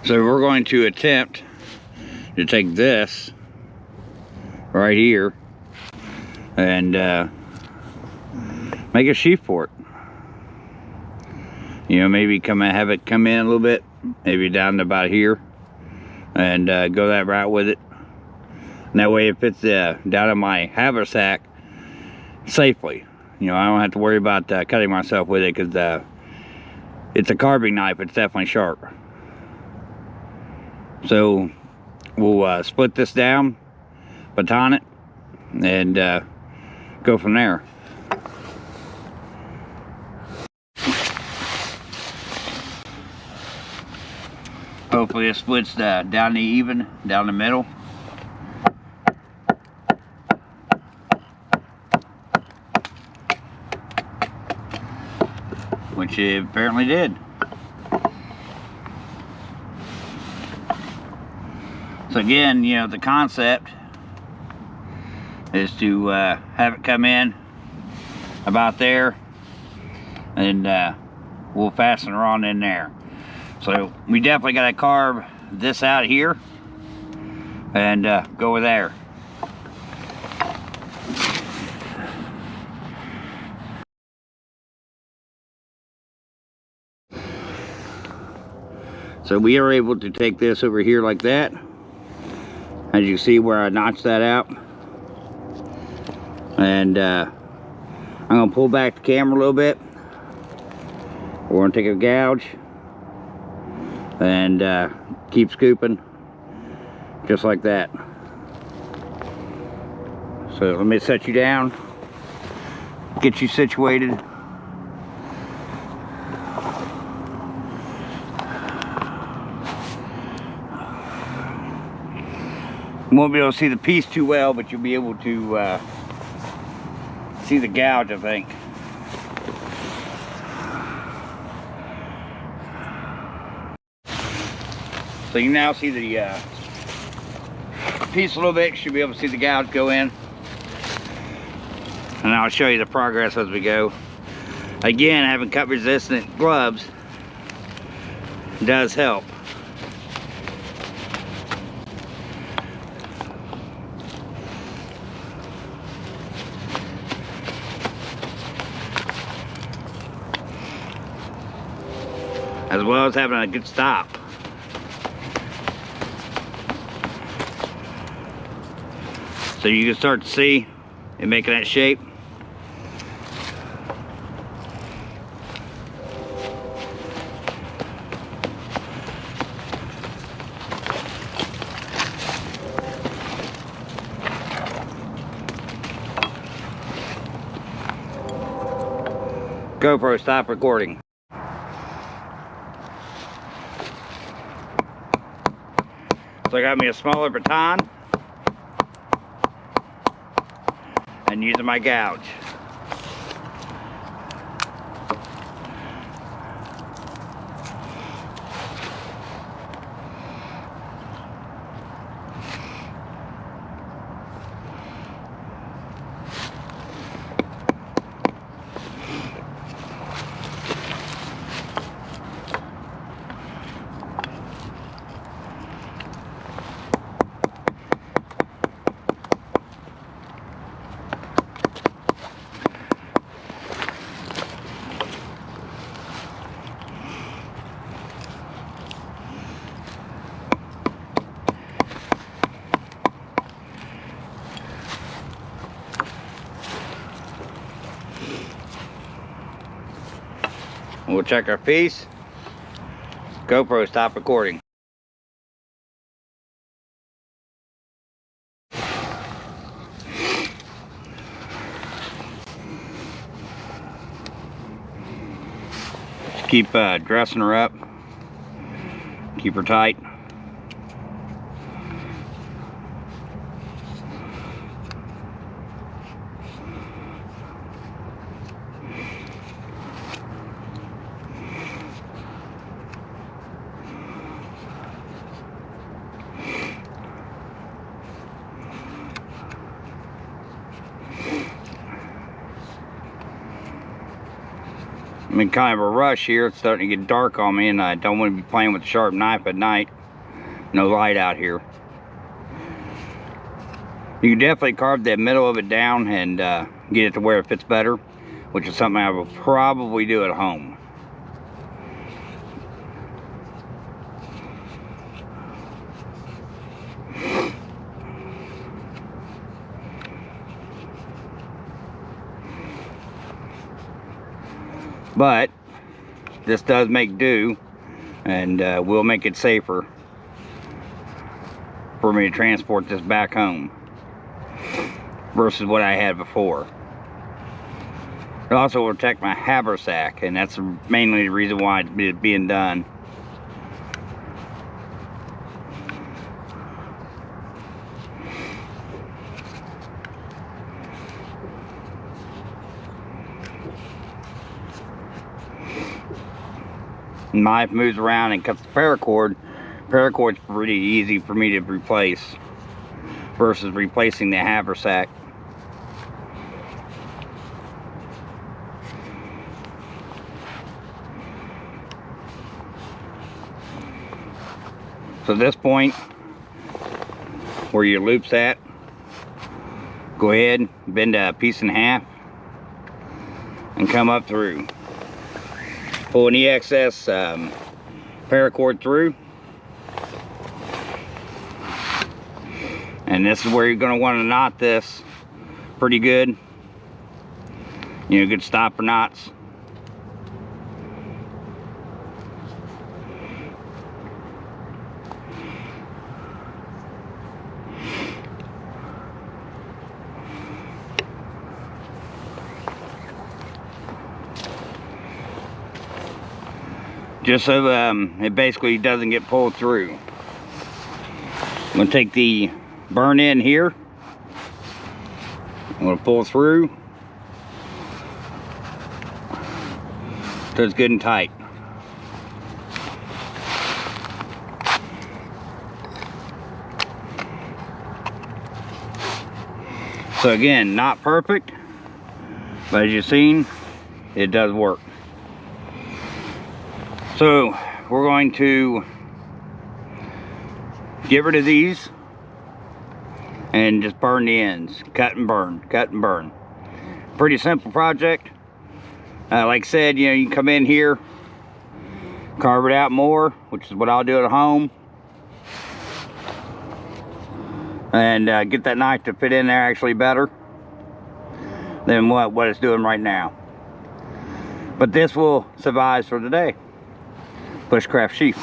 So we're going to attempt to take this right here and make a sheath for it. You know, maybe have it come in a little bit, maybe down to about here, and go that route with it. And that way it fits down in my haversack safely. You know, I don't have to worry about cutting myself with it, because it's a carving knife. It's definitely sharp. So we'll split this down, baton it, and go from there. Hopefully it splits down the even, down the middle. Which it apparently did. So again, you know, the concept is to have it come in about there, and we'll fasten her on in there. So we definitely got to carve this out here and go with there. So we are able to take this over here like that. As you see where I notched that out. And I'm going to pull back the camera a little bit. We're going to take a gouge and keep scooping just like that. So let me set you down, get you situated. You won't be able to see the piece too well, but you'll be able to see the gouge, I think. So you can now see the piece a little bit. You should be able to see the gouge go in. And I'll show you the progress as we go. Again, having cut resistant gloves does help. As well as having a good stop. So you can start to see it making that shape. GoPro, stop recording. So I got me a smaller baton and using my gouge. We'll check our piece. GoPro, stop recording. Just keep dressing her up. Keep her tight. I'm in kind of a rush here. It's starting to get dark on me, and I don't want to be playing with a sharp knife at night. No light out here. You can definitely carve the middle of it down and get it to where it fits better, which is something I will probably do at home. But this does make do, and will make it safer for me to transport this back home versus what I had before. It also will protect my haversack, and that's mainly the reason why it's being done. Knife moves around and cuts the paracord. Paracord's pretty easy for me to replace versus replacing the haversack. So at this point, where your loop's at, go ahead, bend a piece in half, and come up through. Pull any excess paracord through. And this is where you're going to want to knot this pretty good. You know, good stopper knots. Just so it basically doesn't get pulled through. I'm going to take the burn in here. I'm going to pull through so it's good and tight. So again, not perfect, but as you've seen, it does work. So we're going to get rid of these and just burn the ends. Cut and burn, cut and burn. Pretty simple project. Like I said, you know, you can come in here, carve it out more, which is what I'll do at home, and get that knife to fit in there actually better than what it's doing right now. But this will suffice for today. Bushcraft sheep.